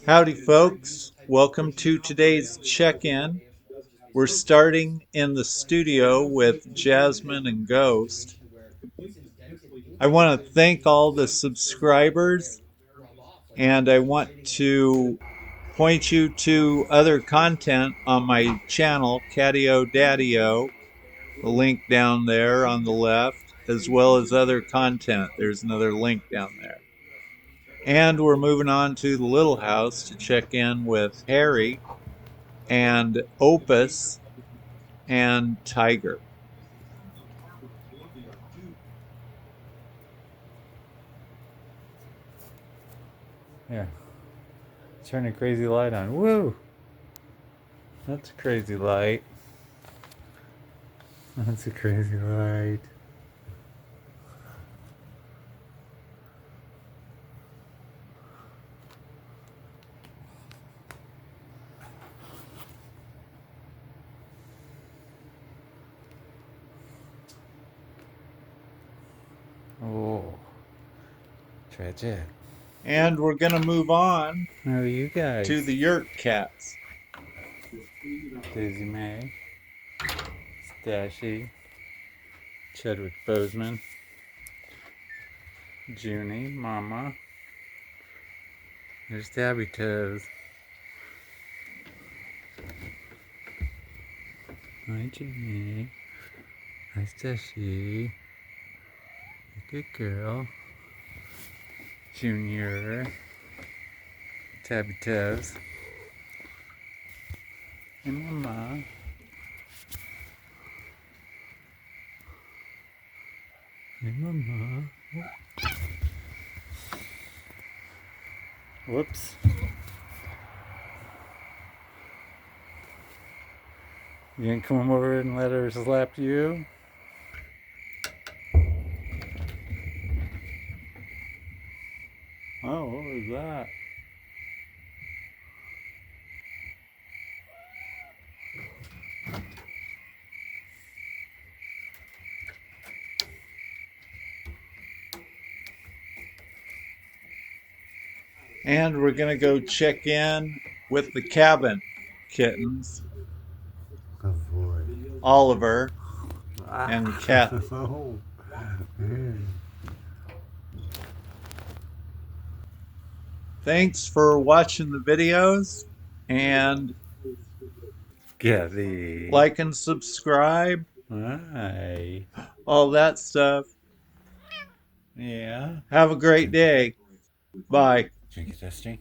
Howdy, folks. Welcome to today's check-in. We're starting in the studio with Jazmin and Ghost. I want to thank all the subscribers, and I want to point you to other content on my channel, Catio Daddio, the link down there on the left, as well as other content. There's another link down there. And we're moving on to the little house to check in with Harry and Opus and Tiger. Here, turn a crazy light on. Woo! That's a crazy light. That's a crazy light. Oh, tragic. And we're going to move on How are you guys? to the Yurt cats. Daisy May, Stache, Chadwick, Bozeman, Junie, Mama. There's Tabby Toes. Hi, Junie. Hi, Stache. Good girl. Junior. Tabby Toes. Hey, Mama. Hey, Mama. Whoops. You gonna come over and let her slap you? Oh, what was that? And we're going to go check in with the cabin kittens, Oliver and Katz. Thanks for watching the videos, and like and subscribe. Hi. All that stuff. Yeah. Have a great day. Bye. Drink it, testing.